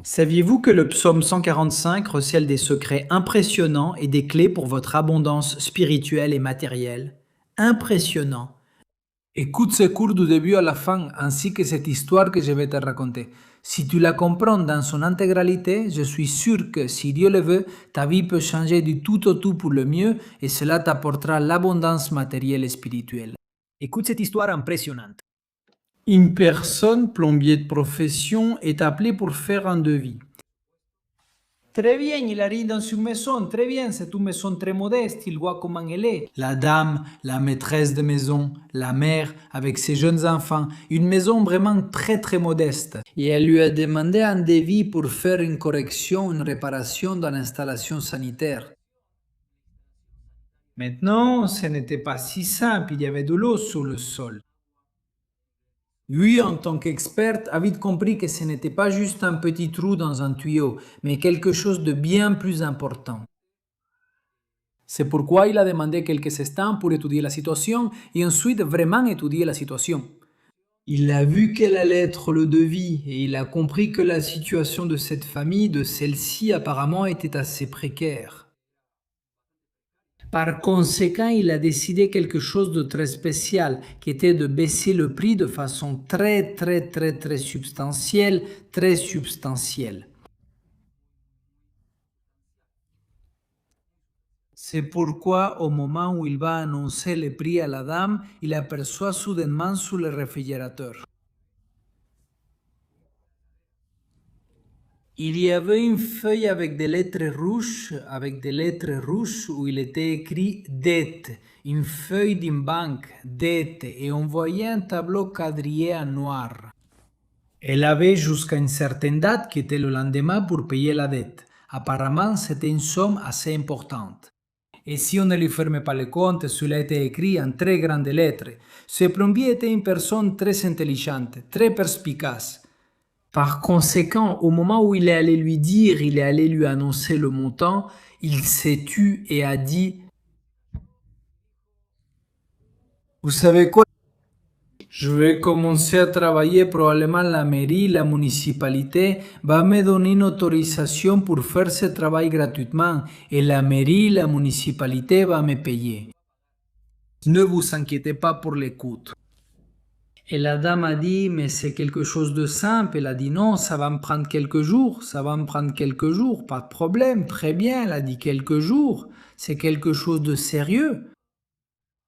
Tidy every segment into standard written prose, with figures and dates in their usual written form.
Saviez-vous que le psaume 145 recèle des secrets impressionnants et des clés pour votre abondance spirituelle et matérielle? Impressionnant. Écoute ce cours du début à la fin, ainsi que cette histoire que je vais te raconter. Si tu la comprends dans son intégralité, je suis sûr que si Dieu le veut, ta vie peut changer du tout au tout pour le mieux et cela t'apportera l'abondance matérielle et spirituelle. Écoute cette histoire impressionnante. Une personne, plombier de profession, est appelée pour faire un devis. Très bien, il arrive dans une maison, très bien, c'est une maison très modeste, il voit comment elle est. La dame, la maîtresse de maison, la mère avec ses jeunes enfants, une maison vraiment très modeste. Et elle lui a demandé un devis pour faire une correction, une réparation dans l'installation sanitaire. Maintenant, ce n'était pas si simple, il y avait de l'eau sous le sol. Lui, en tant qu'expert, a vite compris que ce n'était pas juste un petit trou dans un tuyau, mais quelque chose de bien plus important. C'est pourquoi il a demandé quelques instants pour étudier la situation et ensuite vraiment étudier la situation. Il a vu quel allait être le devis et il a compris que la situation de cette famille, de celle-ci apparemment, était assez précaire. Par conséquent, il a décidé quelque chose de très spécial, qui était de baisser le prix de façon très substantielle, très substantielle. C'est pourquoi, au moment où il va annoncer le prix à la dame, il aperçoit soudainement sous le réfrigérateur. Il y avait une feuille avec des lettres rouges où il était écrit dette, une feuille d'une banque, dette, et on voyait un tableau quadrillé en noir. Elle avait jusqu'à une certaine date qui était le lendemain pour payer la dette. Apparemment, c'était une somme assez importante. Et si on ne lui fermait pas le compte, cela était écrit en très grandes lettres. Ce plombier était une personne très intelligente, très perspicace. Par conséquent, au moment où il est allé lui dire, il est allé lui annoncer le montant, il s'est tu et a dit: Vous savez quoi? Je vais commencer à travailler, probablement la mairie, la municipalité va me donner une autorisation pour faire ce travail gratuitement et la mairie, la municipalité va me payer. Ne vous inquiétez pas pour les coûts. Et la dame a dit, mais c'est quelque chose de simple. Elle a dit, non, ça va me prendre quelques jours, ça va me prendre quelques jours, pas de problème, très bien. Elle a dit quelques jours, c'est quelque chose de sérieux.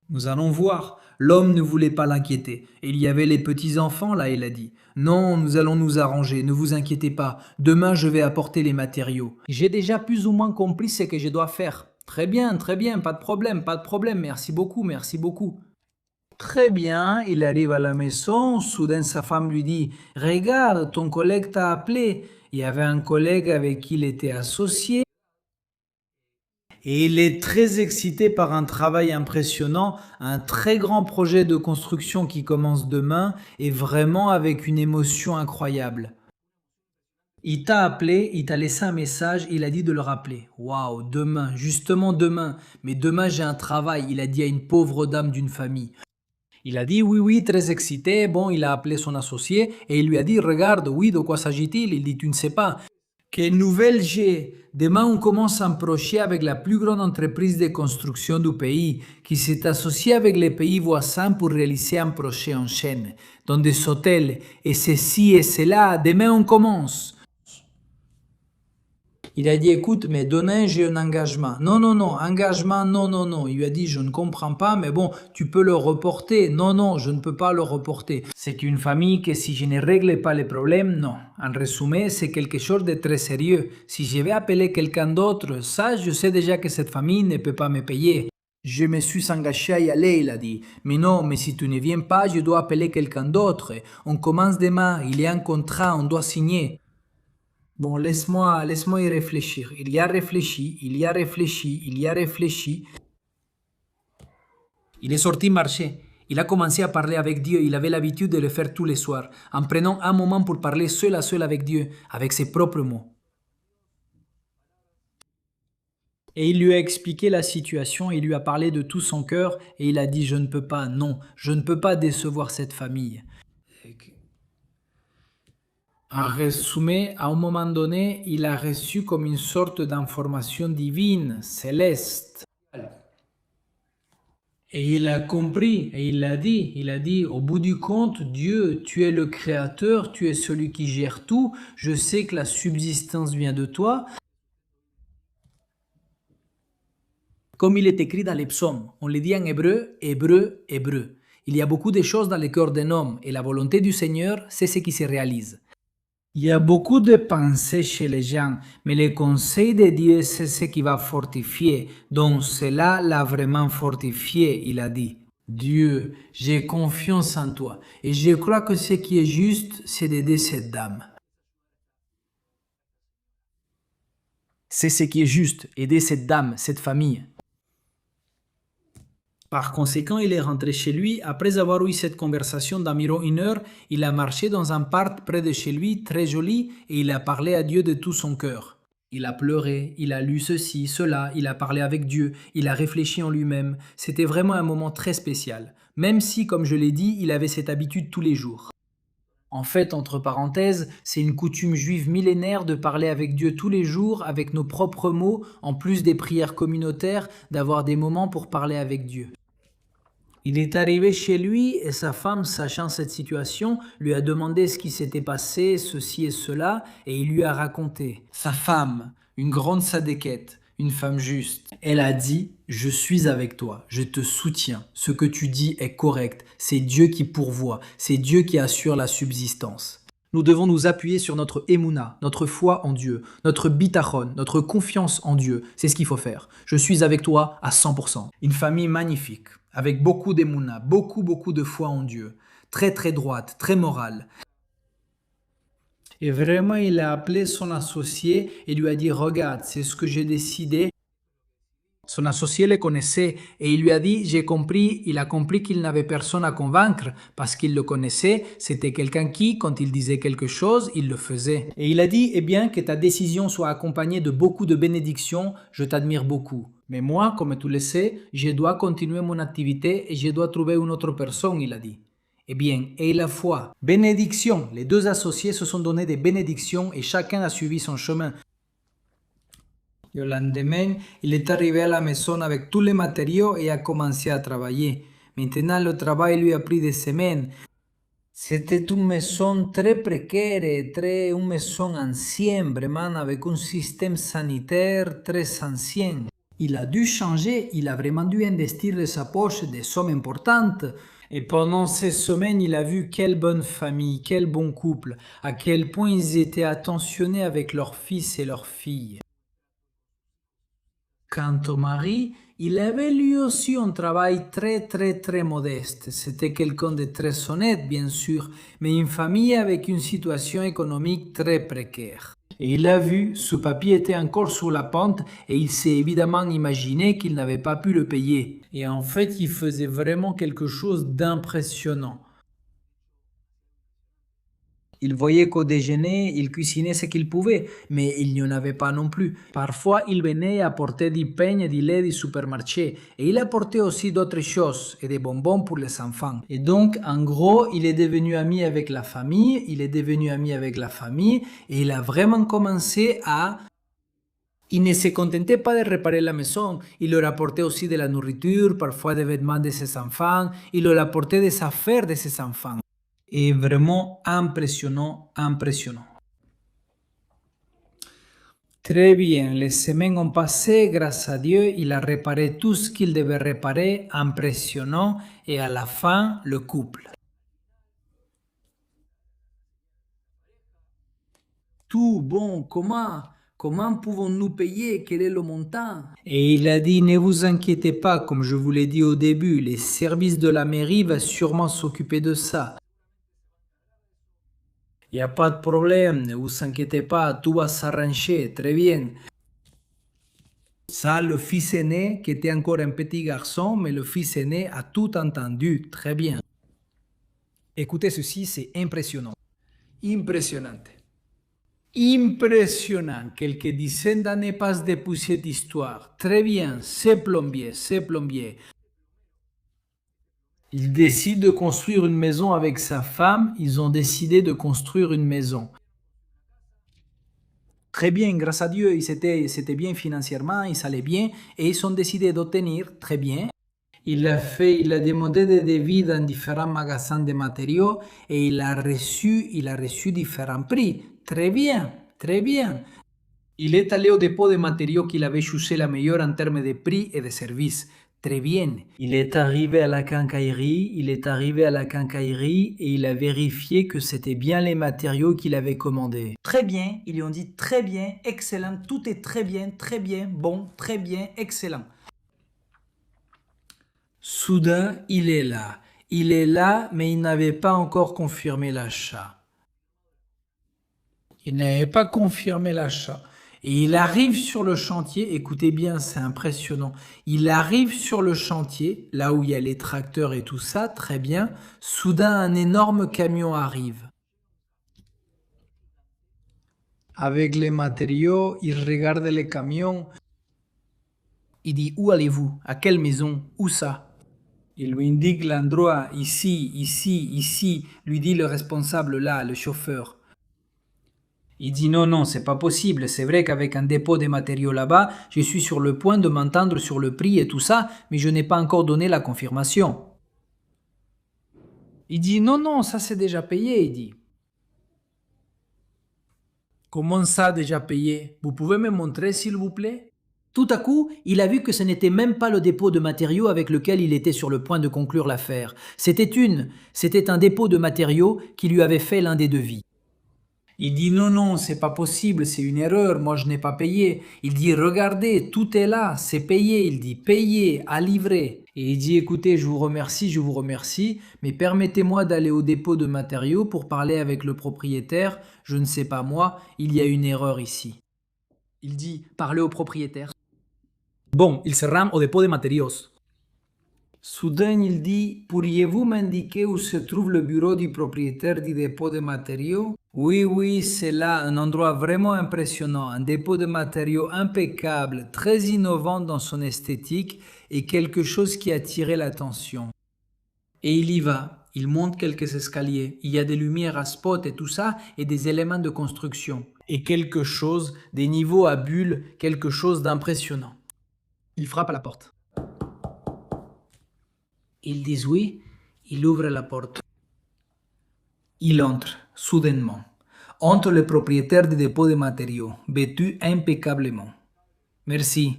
Nous allons voir. L'homme ne voulait pas l'inquiéter. Il y avait les petits-enfants là, il a dit. Non, nous allons nous arranger, ne vous inquiétez pas. Demain, je vais apporter les matériaux. J'ai déjà plus ou moins compris ce que je dois faire. Très bien, pas de problème, merci beaucoup, merci beaucoup. Très bien, il arrive à la maison, soudain sa femme lui dit: Regarde, ton collègue t'a appelé. Il y avait un collègue avec qui il était associé et il est très excité par un travail impressionnant, un très grand projet de construction qui commence demain et vraiment avec une émotion incroyable. Il t'a appelé, il t'a laissé un message, il a dit de le rappeler. Waouh, demain, justement demain. Mais demain j'ai un travail, il a dit à une pauvre dame d'une famille. Il a dit oui, très excité. Bon, il a appelé son associé et il lui a dit, regarde, oui, de quoi s'agit-il? Il dit, tu ne sais pas. Quelle nouvelle j'ai? Demain, on commence un projet avec la plus grande entreprise de construction du pays qui s'est associée avec les pays voisins pour réaliser un projet en chaîne, dans des hôtels, et ceci et cela. Demain, on commence. Il a dit, écoute, mais demain, j'ai un engagement. Non, engagement, non. Il lui a dit, je ne comprends pas, mais bon, tu peux le reporter. Non, je ne peux pas le reporter. C'est qu'une famille que si je ne règle pas les problèmes, non. En résumé, c'est quelque chose de très sérieux. Si je vais appeler quelqu'un d'autre, ça, je sais déjà que cette famille ne peut pas me payer. Je me suis engagé à y aller, il a dit. Mais non, mais si tu ne viens pas, je dois appeler quelqu'un d'autre. On commence demain, il y a un contrat, on doit signer. Bon, laisse-moi y réfléchir. Il y a réfléchi. Il est sorti marcher. Il a commencé à parler avec Dieu. Il avait l'habitude de le faire tous les soirs, en prenant un moment pour parler seul à seul avec Dieu, avec ses propres mots. Et il lui a expliqué la situation, il lui a parlé de tout son cœur, et il a dit, je ne peux pas, non, je ne peux pas décevoir cette famille. En résumé, à un moment donné, il a reçu comme une sorte d'information divine, céleste. Et il a compris, et il a dit, au bout du compte, Dieu, tu es le créateur, tu es celui qui gère tout, je sais que la subsistance vient de toi. Comme il est écrit dans les psaumes, on le dit en hébreu, hébreu, hébreu. Il y a beaucoup de choses dans le cœur d'un homme et la volonté du Seigneur, c'est ce qui se réalise. Il y a beaucoup de pensées chez les gens, mais le conseil de Dieu, c'est ce qui va fortifier. Donc cela l'a vraiment fortifié, il a dit. Dieu, j'ai confiance en toi et je crois que ce qui est juste, c'est d'aider cette dame. C'est ce qui est juste, aider cette dame, cette famille. Par conséquent, il est rentré chez lui. Après avoir eu cette conversation d'environ 1 heure, il a marché dans un parc près de chez lui, très joli, et il a parlé à Dieu de tout son cœur. Il a pleuré, il a lu ceci, cela, il a parlé avec Dieu, il a réfléchi en lui-même. C'était vraiment un moment très spécial, même si, comme je l'ai dit, il avait cette habitude tous les jours. En fait, entre parenthèses, c'est une coutume juive millénaire de parler avec Dieu tous les jours, avec nos propres mots, en plus des prières communautaires, d'avoir des moments pour parler avec Dieu. Il est arrivé chez lui et sa femme, sachant cette situation, lui a demandé ce qui s'était passé, ceci et cela, et il lui a raconté. Sa femme, une grande sadéquette, une femme juste, elle a dit « Je suis avec toi, je te soutiens, ce que tu dis est correct, c'est Dieu qui pourvoit, c'est Dieu qui assure la subsistance. » Nous devons nous appuyer sur notre émouna, notre foi en Dieu, notre bitachon, notre confiance en Dieu. C'est ce qu'il faut faire. Je suis avec toi à 100%. Une famille magnifique, avec beaucoup d'émouna, beaucoup de foi en Dieu. Très droite, très morale. Et vraiment, il a appelé son associé et lui a dit, regarde, c'est ce que j'ai décidé. Son associé le connaissait et il lui a dit, j'ai compris, il a compris qu'il n'avait personne à convaincre parce qu'il le connaissait, c'était quelqu'un qui, quand il disait quelque chose, il le faisait. Et il a dit, eh bien, que ta décision soit accompagnée de beaucoup de bénédictions, je t'admire beaucoup. Mais moi, comme tu le sais, je dois continuer mon activité et je dois trouver une autre personne, il a dit. Eh bien, et la foi, bénédiction, les deux associés se sont donné des bénédictions et chacun a suivi son chemin. Et au lendemain, il est arrivé à la maison avec tous les matériaux et a commencé à travailler. Maintenant, le travail lui a pris des semaines. C'était une maison très précaire et une maison ancienne, vraiment avec un système sanitaire très ancien. Il a dû changer, il a vraiment dû investir de sa poche des sommes importantes. Et pendant ces semaines, il a vu quelle bonne famille, quel bon couple, à quel point ils étaient attentionnés avec leur fils et leur fille. Quant au mari, il avait lui aussi un travail très modeste. C'était quelqu'un de très honnête, bien sûr, mais une famille avec une situation économique très précaire. Et il a vu, ce papier était encore sur la pente et il s'est évidemment imaginé qu'il n'avait pas pu le payer. Et en fait, il faisait vraiment quelque chose d'impressionnant. Il voyait qu'au déjeuner, il cuisinait ce qu'il pouvait, mais il n'y en avait pas non plus. Parfois, il venait apporter du pain et du lait du supermarché, et il apportait aussi d'autres choses, et des bonbons pour les enfants. Et donc, en gros, il est devenu ami avec la famille, et il a vraiment commencé à... Il ne se contentait pas de réparer la maison, il leur apportait aussi de la nourriture, parfois des vêtements de ses enfants, il leur apportait des affaires de ses enfants. Et vraiment impressionnant. Très bien, les semaines ont passé, grâce à Dieu, il a réparé tout ce qu'il devait réparer, impressionnant, et à la fin, le couple. Tout bon, comment pouvons-nous payer? Quel est le montant? Et il a dit, ne vous inquiétez pas, comme je vous l'ai dit au début, les services de la mairie vont sûrement s'occuper de ça. Il n'y a pas de problème, ne vous inquiétez pas, tout va s'arranger, très bien. Ça, le fils aîné, qui était encore un petit garçon, mais le fils aîné a tout entendu, très bien. Écoutez ceci, c'est impressionnant. Impressionnant. Impressionnant. Quelques dizaines d'années passent depuis cette histoire. Très bien, c'est plombier. Il décide de construire une maison avec sa femme. Ils ont décidé de construire une maison. très bien, grâce à Dieu, c'était bien financièrement, ils allaient bien et ils ont décidé d'obtenir très bien. Il a demandé des devis dans différents magasins de matériaux et il a reçu différents prix. Très bien, très bien. Il est allé au dépôt de matériaux qu'il avait choisi la meilleure en termes de prix et de service. Très bien. Il est arrivé à la quincaillerie et il a vérifié que c'était bien les matériaux qu'il avait commandés. Très bien, ils lui ont dit très bien, excellent, tout est très bien, bon, très bien, excellent. Soudain, il est là, mais il n'avait pas encore confirmé l'achat. Il n'avait pas confirmé l'achat. Et il arrive sur le chantier, écoutez bien, c'est impressionnant. Il arrive sur le chantier, là où il y a les tracteurs et tout ça, très bien. Soudain, un énorme camion arrive. Avec les matériaux, il regarde le camion. Il dit où allez-vous? À quelle maison? Où ça? Il lui indique l'endroit, ici, lui dit le responsable là, le chauffeur. Il dit non, c'est pas possible. C'est vrai qu'avec un dépôt de matériaux là-bas, je suis sur le point de m'entendre sur le prix et tout ça, mais je n'ai pas encore donné la confirmation. Il dit non, ça c'est déjà payé, il dit. Comment ça déjà payé? Vous pouvez me montrer s'il vous plaît? Tout à coup, il a vu que ce n'était même pas le dépôt de matériaux avec lequel il était sur le point de conclure l'affaire. C'était un dépôt de matériaux qui lui avait fait l'un des devis. Il dit non, c'est pas possible, c'est une erreur, moi je n'ai pas payé. Il dit regardez, tout est là, c'est payé. Il dit payé, à livrer. Et il dit écoutez, je vous remercie, mais permettez-moi d'aller au dépôt de matériaux pour parler avec le propriétaire. Je ne sais pas moi, il y a une erreur ici. Il dit parlez au propriétaire. Bon, il se rend au dépôt de matériaux. Soudain, il dit pourriez-vous m'indiquer où se trouve le bureau du propriétaire du dépôt de matériaux? Oui, c'est là, un endroit vraiment impressionnant, un dépôt de matériaux impeccable, très innovant dans son esthétique et quelque chose qui a attiré l'attention. Et il y va, il monte quelques escaliers, il y a des lumières à spot et tout ça, et des éléments de construction. Et quelque chose, des niveaux à bulles, quelque chose d'impressionnant. Il frappe à la porte. Ils disent oui, il ouvre la porte. Il entre, soudainement. Entre le propriétaire du dépôt de matériaux, vêtu impeccablement. Merci.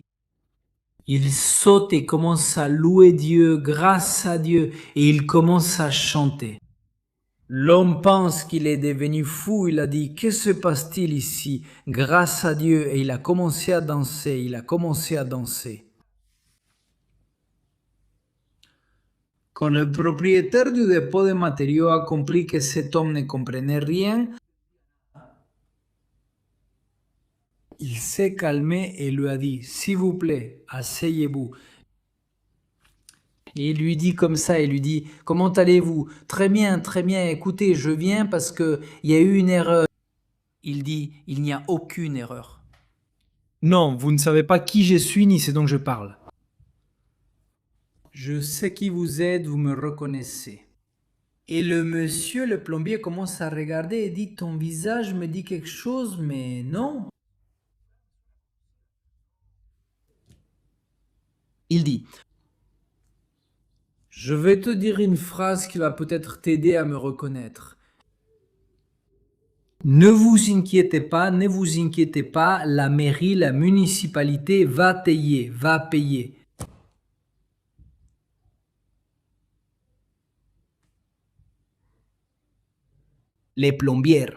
Il saute et commence à louer Dieu, grâce à Dieu, et il commence à chanter. L'homme pense qu'il est devenu fou, il a dit, que se passe-t-il ici? Grâce à Dieu, et il a commencé à danser, Quand le propriétaire du dépôt de matériaux a compris que cet homme ne comprenait rien, il s'est calmé et lui a dit, s'il vous plaît, asseyez-vous. Et il lui dit comme ça, il lui dit, comment allez-vous? Très bien, écoutez, je viens parce qu'il y a eu une erreur. Il dit, il n'y a aucune erreur. Non, vous ne savez pas qui je suis ni ce dont je parle. Je sais qui vous êtes, vous me reconnaissez. Et le monsieur, le plombier, commence à regarder et dit, ton visage me dit quelque chose, mais non. Il dit, je vais te dire une phrase qui va peut-être t'aider à me reconnaître. Ne vous inquiétez pas, la mairie, la municipalité va payer. les plombiers.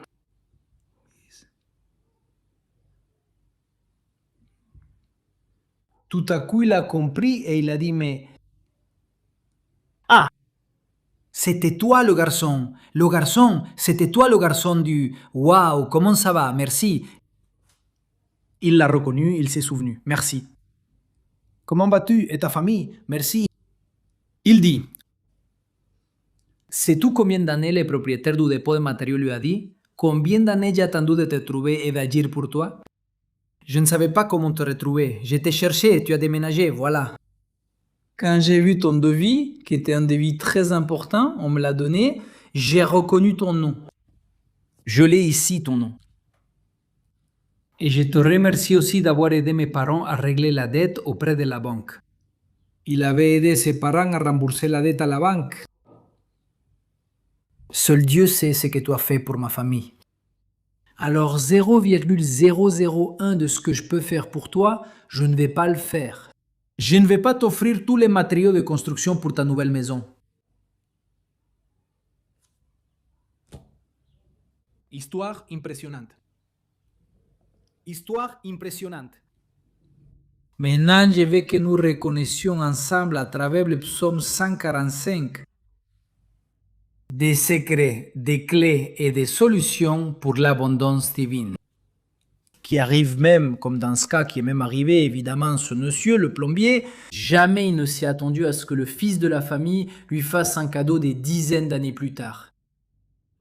Tout à coup, il a compris et il a dit, mais... Ah, c'était toi le garçon. C'était toi le garçon du... Waouh, comment ça va? Merci. Il l'a reconnu, il s'est souvenu. Merci. Comment vas-tu et ta famille? Merci. Il dit, sais-tu combien d'années le propriétaire du dépôt de matériaux lui a dit? Combien d'années j'ai attendu de te trouver et d'agir pour toi? Je ne savais pas comment te retrouver. Je t'ai cherché, tu as déménagé, voilà. Quand j'ai vu ton devis, qui était un devis très important, on me l'a donné, j'ai reconnu ton nom. Je l'ai ici, ton nom. Et je te remercie aussi d'avoir aidé mes parents à régler la dette auprès de la banque. Il avait aidé ses parents à rembourser la dette à la banque. Seul Dieu sait ce que tu as fait pour ma famille. Alors 0,001 de ce que je peux faire pour toi, je ne vais pas le faire. Je ne vais pas t'offrir tous les matériaux de construction pour ta nouvelle maison. Histoire impressionnante. Histoire impressionnante. Maintenant, je veux que nous reconnaissions ensemble à travers le psaume 145 des secrets, des clés et des solutions pour l'abondance divine. Qui arrive même, comme dans ce cas qui est même arrivé, évidemment, ce monsieur, le plombier, jamais il ne s'est attendu à ce que le fils de la famille lui fasse un cadeau des dizaines d'années plus tard.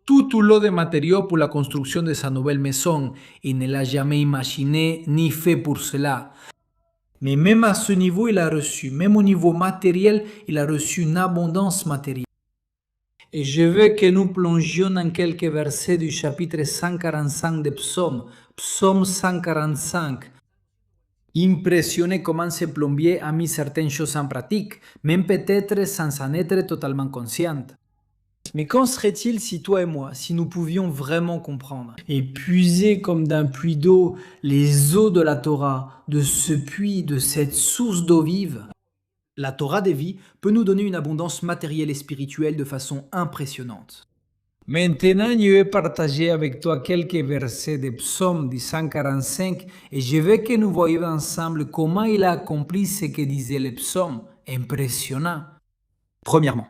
Tout lot de matériaux pour la construction de sa nouvelle maison, il ne l'a jamais imaginé ni fait pour cela. Mais même à ce niveau, il a reçu, même au niveau matériel, il a reçu une abondance matérielle. Et je veux que nous plongions dans quelques versets du chapitre 145 des psaumes, psaume 145. Impressionné comment ce plombier a mis certaines choses en pratique, même peut-être sans en être totalement conscient. Mais qu'en serait-il si toi et moi, si nous pouvions vraiment comprendre et puiser comme d'un puits d'eau les eaux de la Torah, de ce puits, de cette source d'eau vive? La Torah des vies peut nous donner une abondance matérielle et spirituelle de façon impressionnante. Maintenant, je vais partager avec toi quelques versets des psaumes du 145 et je veux que nous voyions ensemble comment il a accompli ce que disait le psaume. Impressionnant. Premièrement,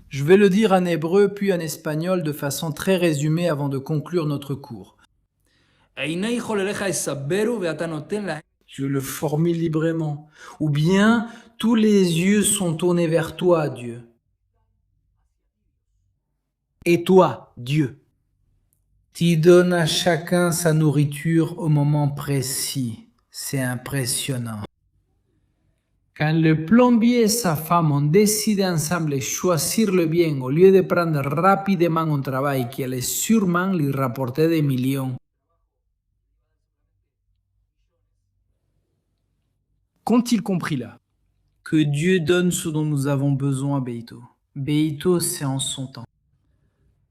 je vais le dire en hébreu puis en espagnol de façon très résumée avant de conclure notre cours. Je le formule librement. Ou bien, tous les yeux sont tournés vers toi, Dieu. Et toi, Dieu. Tu donnes à chacun sa nourriture au moment précis. C'est impressionnant. Quand le plombier et sa femme ont décidé ensemble de choisir le bien au lieu de prendre rapidement un travail qui allait sûrement lui rapporter des millions. Qu'ont-ils compris là? Que Dieu donne ce dont nous avons besoin à Beito. Beito, c'est en son temps.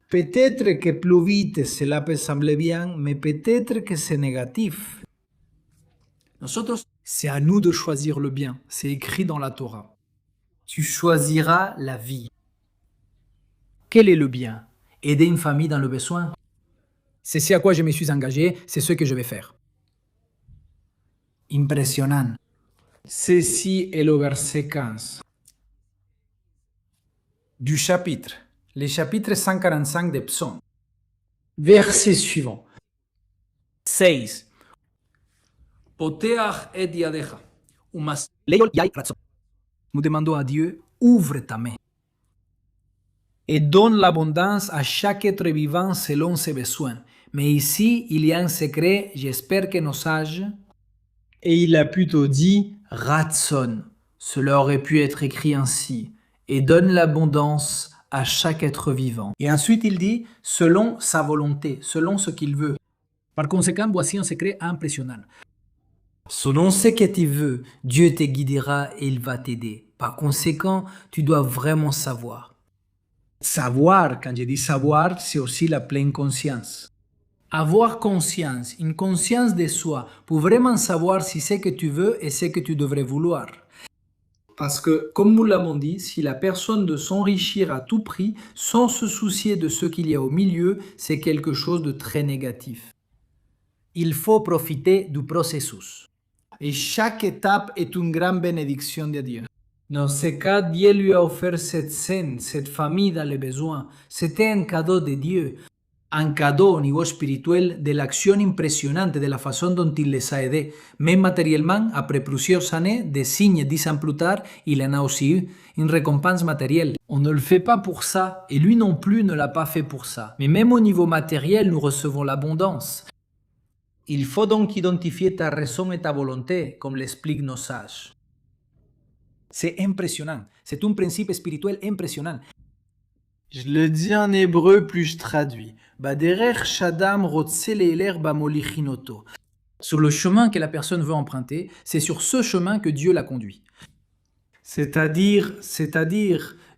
Peut-être que plus vite cela peut sembler bien, mais peut-être que c'est négatif. C'est à nous de choisir le bien. C'est écrit dans la Torah. Tu choisiras la vie. Quel est le bien? Aider une famille dans le besoin. C'est ce à quoi je me suis engagé, c'est ce que je vais faire. Impressionnant. Ceci est le verset 15 du chapitre, le chapitre 145 des psaumes. Verset suivant. 6. Poteach et yadecha. Nous demandons à Dieu, ouvre ta main et donne l'abondance à chaque être vivant selon ses besoins. Mais ici, il y a un secret, j'espère que nos sages, et il a plutôt dit Ratson. Cela aurait pu être écrit ainsi, et donne l'abondance à chaque être vivant. Et ensuite il dit selon sa volonté, selon ce qu'il veut. Par conséquent, voici un secret impressionnant. Selon ce que tu veux, Dieu te guidera et il va t'aider. Par conséquent, tu dois vraiment savoir. Savoir, quand je dis savoir, c'est aussi la pleine conscience. Avoir conscience, une conscience de soi, pour vraiment savoir si ce que tu veux et ce que tu devrais vouloir. Parce que, comme nous l'avons dit, si la personne de s'enrichir à tout prix, sans se soucier de ce qu'il y a au milieu, c'est quelque chose de très négatif. Il faut profiter du processus. Et chaque étape est une grande bénédiction de Dieu. Dans ce cas, Dieu lui a offert cette scène, cette famille dans les besoins. C'était un cadeau de Dieu. Un cadeau au niveau spirituel de l'action impressionnante de la façon dont il les a aidés. Même matériellement, après plusieurs années, des signes 10 ans plus tard, il en a aussi eu une récompense matérielle. On ne le fait pas pour ça, et lui non plus ne l'a pas fait pour ça. Mais même au niveau matériel, nous recevons l'abondance. Il faut donc identifier ta raison et ta volonté, comme l'expliquent nos sages. C'est impressionnant. C'est un principe spirituel impressionnant. Je le dis en hébreu, plus je traduis. Baderech Shadam Rotzeleiler Bamolichinoto. Sur le chemin que la personne veut emprunter, c'est sur ce chemin que Dieu la conduit. C'est-à-dire,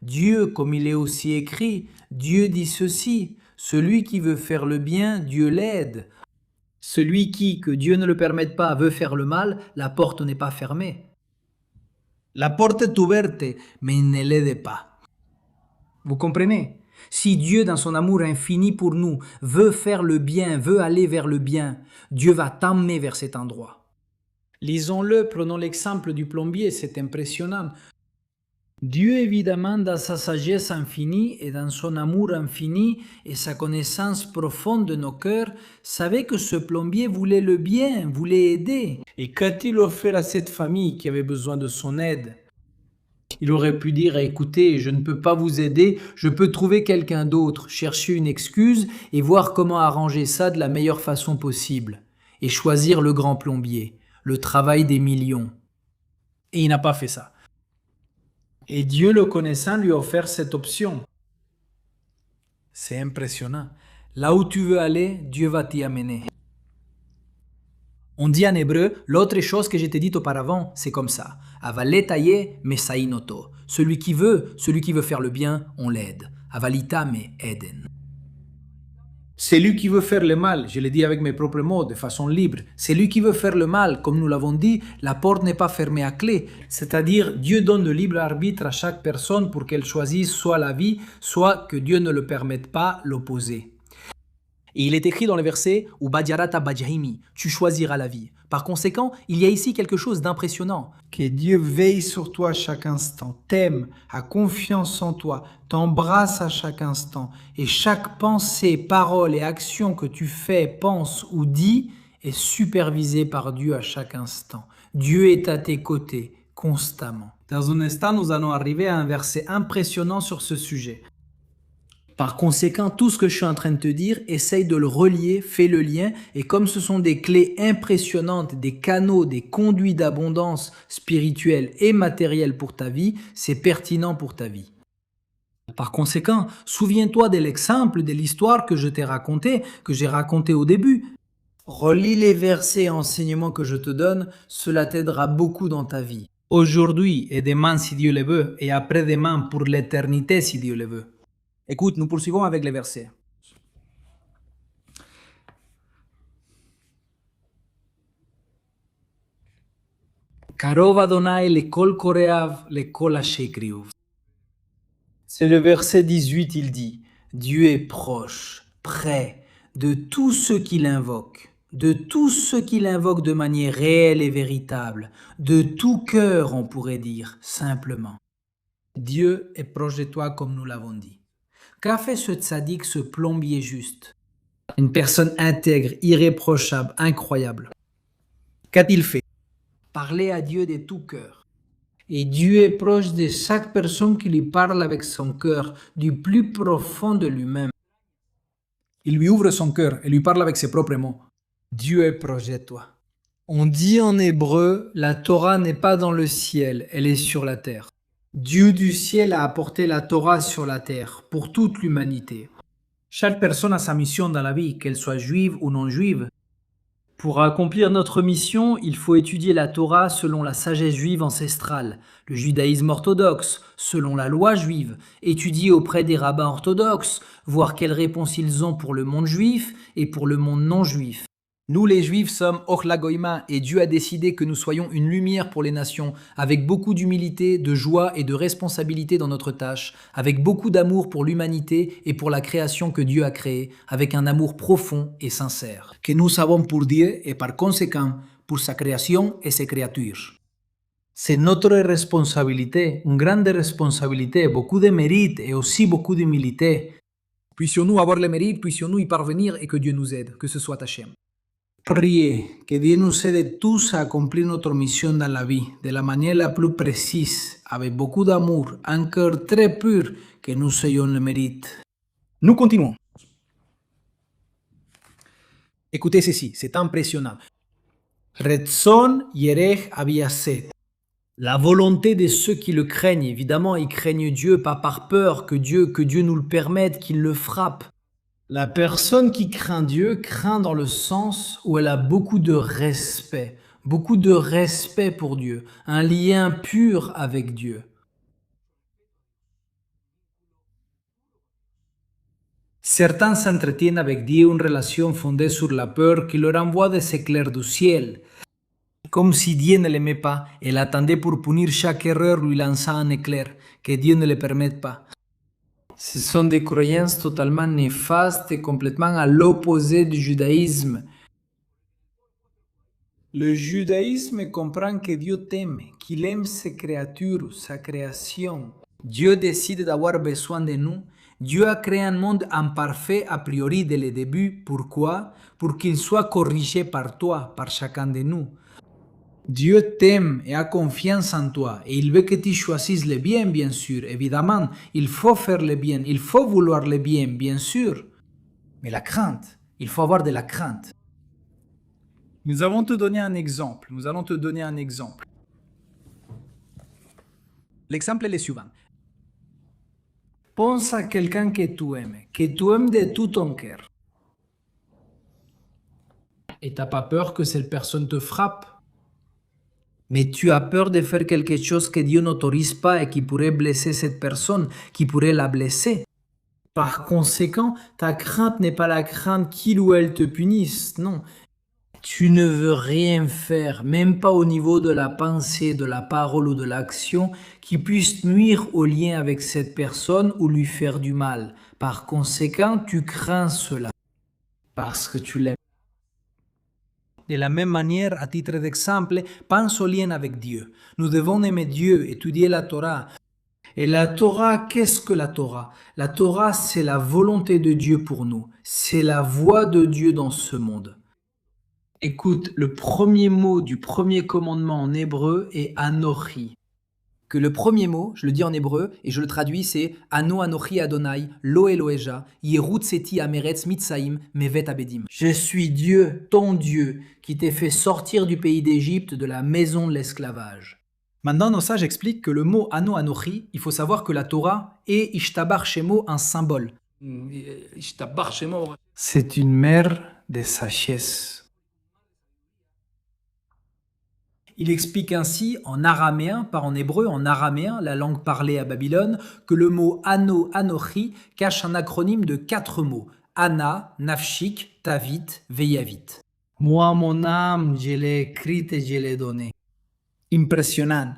Dieu, comme il est aussi écrit, Dieu dit ceci, celui qui veut faire le bien, Dieu l'aide. Celui qui, que Dieu ne le permette pas, veut faire le mal, la porte n'est pas fermée. La porte est ouverte, mais il ne l'aide pas. Vous comprenez? Si Dieu, dans son amour infini pour nous, veut faire le bien, veut aller vers le bien, Dieu va t'emmener vers cet endroit. Lisons-le, prenons l'exemple du plombier, c'est impressionnant. Dieu, évidemment, dans sa sagesse infinie et dans son amour infini et sa connaissance profonde de nos cœurs, savait que ce plombier voulait le bien, voulait aider. Et qu'a-t-il offert à cette famille qui avait besoin de son aide? Il aurait pu dire, écoutez, je ne peux pas vous aider, je peux trouver quelqu'un d'autre, chercher une excuse et voir comment arranger ça de la meilleure façon possible. Et choisir le grand plombier, le travail des millions. Et il n'a pas fait ça. Et Dieu, le connaissant, lui a offert cette option. C'est impressionnant. Là où tu veux aller, Dieu va t'y amener. On dit en hébreu, l'autre chose que je t'ai dit auparavant, c'est comme ça. Avaletaye mesainoto. Celui qui veut faire le bien, on l'aide. Avalitame eden. C'est lui qui veut faire le mal, je l'ai dit avec mes propres mots, de façon libre. C'est lui qui veut faire le mal, comme nous l'avons dit, la porte n'est pas fermée à clé. C'est-à-dire, Dieu donne le libre arbitre à chaque personne pour qu'elle choisisse soit la vie, soit que Dieu ne le permette pas, l'opposé. Et il est écrit dans le verset « Ubadiarata bajahimi » tu choisiras la vie. Par conséquent, il y a ici quelque chose d'impressionnant. Que Dieu veille sur toi à chaque instant, t'aime, a confiance en toi, t'embrasse à chaque instant. Et chaque pensée, parole et action que tu fais, penses ou dis est supervisée par Dieu à chaque instant. Dieu est à tes côtés, constamment. Dans un instant, nous allons arriver à un verset impressionnant sur ce sujet. Par conséquent, tout ce que je suis en train de te dire, essaye de le relier, fais le lien, et comme ce sont des clés impressionnantes, des canaux, des conduits d'abondance spirituelle et matérielle pour ta vie, c'est pertinent pour ta vie. Par conséquent, souviens-toi de l'exemple, de l'histoire que je t'ai racontée, que j'ai racontée au début. Relis les versets et enseignements que je te donne, cela t'aidera beaucoup dans ta vie. Aujourd'hui et demain si Dieu le veut, et après-demain pour l'éternité si Dieu le veut. Écoute, nous poursuivons avec les versets. Karov Adonai lekol koreav lekol hashekriuv. C'est le verset 18, il dit, Dieu est proche, près de tous ceux qui l'invoquent, de tous ceux qui l'invoquent de manière réelle et véritable, de tout cœur on pourrait dire, simplement. Dieu est proche de toi comme nous l'avons dit. Qu'a fait ce tzaddik, ce plombier juste? Une personne intègre, irréprochable, incroyable. Qu'a-t-il fait? Parler à Dieu de tout cœur. Et Dieu est proche de chaque personne qui lui parle avec son cœur, du plus profond de lui-même. Il lui ouvre son cœur et lui parle avec ses propres mots. Dieu est proche de toi. On dit en hébreu, la Torah n'est pas dans le ciel, elle est sur la terre. Dieu du ciel a apporté la Torah sur la terre, pour toute l'humanité. Chaque personne a sa mission dans la vie, qu'elle soit juive ou non juive. Pour accomplir notre mission, il faut étudier la Torah selon la sagesse juive ancestrale, le judaïsme orthodoxe, selon la loi juive, étudier auprès des rabbins orthodoxes, voir quelles réponses ils ont pour le monde juif et pour le monde non juif. Nous les Juifs sommes Or Lagoïma et Dieu a décidé que nous soyons une lumière pour les nations, avec beaucoup d'humilité, de joie et de responsabilité dans notre tâche, avec beaucoup d'amour pour l'humanité et pour la création que Dieu a créée, avec un amour profond et sincère, que nous avons pour Dieu et par conséquent pour sa création et ses créatures. C'est notre responsabilité, une grande responsabilité, beaucoup de mérite et aussi beaucoup d'humilité. Puissions-nous avoir le mérite, puissions-nous y parvenir et que Dieu nous aide, que ce soit Hachem. Priez que Dieu nous aide tous à accomplir notre mission dans la vie de la manière la plus précise, avec beaucoup d'amour, un cœur très pur, que nous ayons le mérite. Nous continuons. Écoutez ceci, c'est impressionnant. Retzon Yerech Abiaset. La volonté de ceux qui le craignent, évidemment, ils craignent Dieu, pas par peur que Dieu nous le permette, qu'il le frappe. La personne qui craint Dieu craint dans le sens où elle a beaucoup de respect pour Dieu, un lien pur avec Dieu. Certains s'entretiennent avec Dieu une relation fondée sur la peur qui leur envoie des éclairs du ciel. Comme si Dieu ne l'aimait pas et l'attendait pour punir chaque erreur lui lançant un éclair, que Dieu ne le permette pas. Ce sont des croyances totalement néfastes et complètement à l'opposé du judaïsme. Le judaïsme comprend que Dieu t'aime, qu'il aime ses créatures, sa création. Dieu décide d'avoir besoin de nous. Dieu a créé un monde imparfait a priori dès le début. Pourquoi? Pour qu'il soit corrigé par toi, par chacun de nous. Dieu t'aime et a confiance en toi et il veut que tu choisisses le bien, bien sûr. Évidemment, il faut faire le bien, il faut vouloir le bien, bien sûr. Mais la crainte, il faut avoir de la crainte. Nous allons te donner un exemple. L'exemple est le suivant. Pense à quelqu'un que tu aimes de tout ton cœur. Et tu n'as pas peur que cette personne te frappe. Mais tu as peur de faire quelque chose que Dieu n'autorise pas et qui pourrait blesser cette personne, qui pourrait la blesser. Par conséquent, ta crainte n'est pas la crainte qu'il ou elle te punisse, non. Tu ne veux rien faire, même pas au niveau de la pensée, de la parole ou de l'action, qui puisse nuire au lien avec cette personne ou lui faire du mal. Par conséquent, tu crains cela, parce que tu l'aimes. De la même manière, à titre d'exemple, pense au lien avec Dieu. Nous devons aimer Dieu, étudier la Torah. Et la Torah, qu'est-ce que la Torah? La Torah, c'est la volonté de Dieu pour nous. C'est la voix de Dieu dans ce monde. Écoute, le premier mot du premier commandement en hébreu est Anochi. Que le premier mot, je le dis en hébreu et je le traduis, c'est Ano Anochi Adonai, Lo Eloheja, Yerutseti Ameretz Mitzaim, Mevet Abedim. Je suis Dieu, ton Dieu, qui t'ai fait sortir du pays d'Égypte, de la maison de l'esclavage. Maintenant, nos sages expliquent que le mot Ano Anochi, il faut savoir que la Torah est Ishtabar Shemo un symbole. C'est une mère de sagesse. Il explique ainsi en araméen, pas en hébreu, en araméen, la langue parlée à Babylone, que le mot Ano Anochi cache un acronyme de 4 mots. Ana, Nafshik, Tavit, Veyavit. Moi, mon âme, je l'ai écrite et je l'ai donnée. Impressionnant.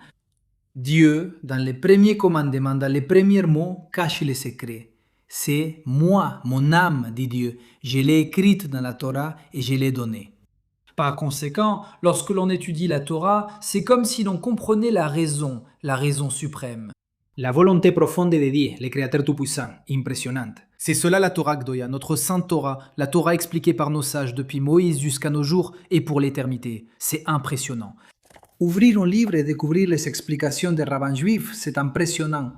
Dieu, dans les premiers commandements, dans les premiers mots, cache les secrets. C'est moi, mon âme, dit Dieu. Je l'ai écrite dans la Torah et je l'ai donnée. Par conséquent, lorsque l'on étudie la Torah, c'est comme si l'on comprenait la raison suprême. La volonté profonde de Dieu, le Créateur Tout-Puissant, impressionnante. C'est cela la Torah Gdoya, notre sainte Torah, la Torah expliquée par nos sages depuis Moïse jusqu'à nos jours et pour l'éternité. C'est impressionnant. Ouvrir un livre et découvrir les explications des rabbins juifs, c'est impressionnant.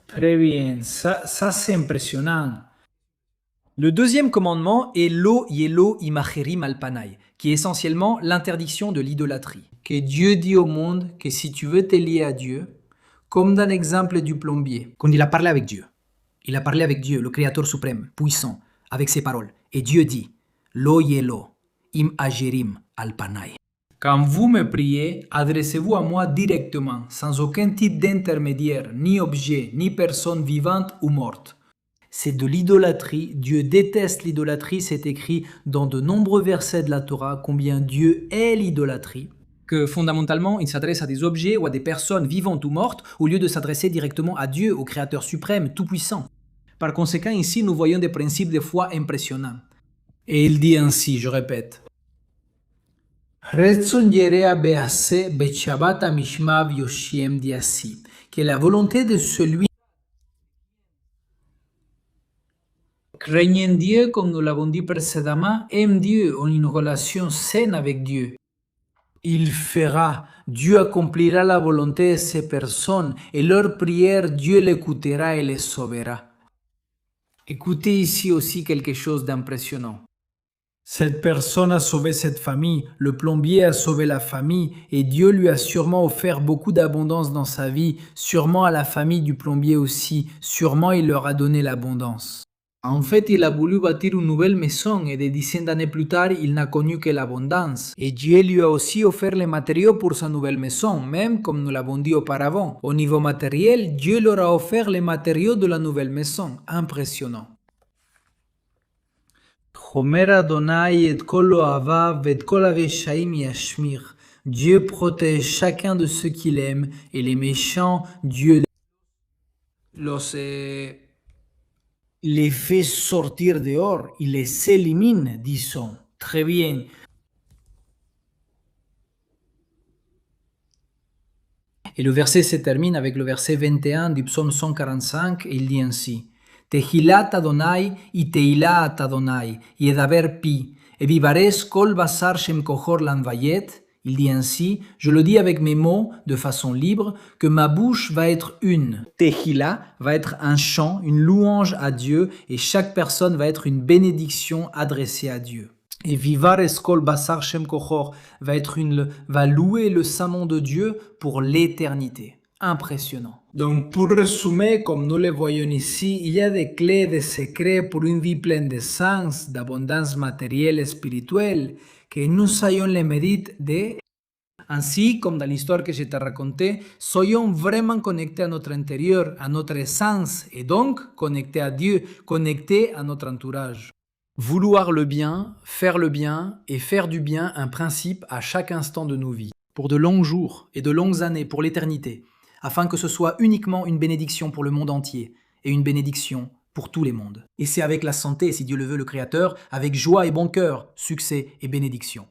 Très bien, ça c'est impressionnant. Le deuxième commandement est Lo Yelo Imacherim Alpanai, qui est essentiellement l'interdiction de l'idolâtrie. Que Dieu dit au monde que si tu veux te lier à Dieu, comme dans l'exemple du plombier, quand il a parlé avec Dieu. Il a parlé avec Dieu, le Créateur suprême, puissant, avec ses paroles. Et Dieu dit, Lo Yelo Im Ajerim Alpanai. Quand vous me priez, adressez-vous à moi directement, sans aucun type d'intermédiaire, ni objet, ni personne vivante ou morte. C'est de l'idolâtrie. Dieu déteste l'idolâtrie. C'est écrit dans de nombreux versets de la Torah combien Dieu est l'idolâtrie. Que fondamentalement, il s'adresse à des objets ou à des personnes vivantes ou mortes au lieu de s'adresser directement à Dieu, au Créateur suprême, tout-puissant. Par conséquent, ici, nous voyons des principes de foi impressionnants. Et il dit ainsi, je répète. Que la volonté de celui craignant Dieu, comme nous l'avons dit précédemment, aime Dieu, ont une relation saine avec Dieu. Il fera, Dieu accomplira la volonté de ces personnes et leur prière, Dieu l'écoutera et les sauvera. Écoutez ici aussi quelque chose d'impressionnant. Cette personne a sauvé cette famille, le plombier a sauvé la famille et Dieu lui a sûrement offert beaucoup d'abondance dans sa vie, sûrement à la famille du plombier aussi, sûrement il leur a donné l'abondance. En fait, il a voulu bâtir une nouvelle maison et des dizaines d'années plus tard, il n'a connu que l'abondance. Et Dieu lui a aussi offert les matériaux pour sa nouvelle maison, même comme nous l'avons dit auparavant. Au niveau matériel, Dieu leur a offert les matériaux de la nouvelle maison. Impressionnant. Homer Adonai et kol ohavav et kol hareshaim yashmir. Dieu protège chacun de ceux qu'il aime et les méchants, Dieu Les fait sortir dehors, il les élimine, disons. Très bien. Et le verset se termine avec le verset 21 du psaume 145 et il dit ainsi: Tehilat Adonai y Teilat Adonai yedaber pi evivares kol basar shem kohor lanvayet. Il dit ainsi: je le dis avec mes mots de façon libre, que ma bouche va être une. Tehila va être un chant, une louange à Dieu, et chaque personne va être une bénédiction adressée à Dieu. Et Vivar Eskol Basar Shem Kohor va louer le Samon de Dieu pour l'éternité. Impressionnant. Donc, pour résumer, comme nous le voyons ici, il y a des clés, des secrets pour une vie pleine de sens, d'abondance matérielle et spirituelle, que nous ayons les mérites de... Ainsi, comme dans l'histoire que je t'ai racontée, soyons vraiment connectés à notre intérieur, à notre essence, et donc connectés à Dieu, connectés à notre entourage. Vouloir le bien, faire le bien et faire du bien un principe à chaque instant de nos vies, pour de longs jours et de longues années, pour l'éternité, afin que ce soit uniquement une bénédiction pour le monde entier et une bénédiction pour tous les mondes. Et c'est avec la santé, si Dieu le veut, le Créateur, avec joie et bon cœur, succès et bénédiction.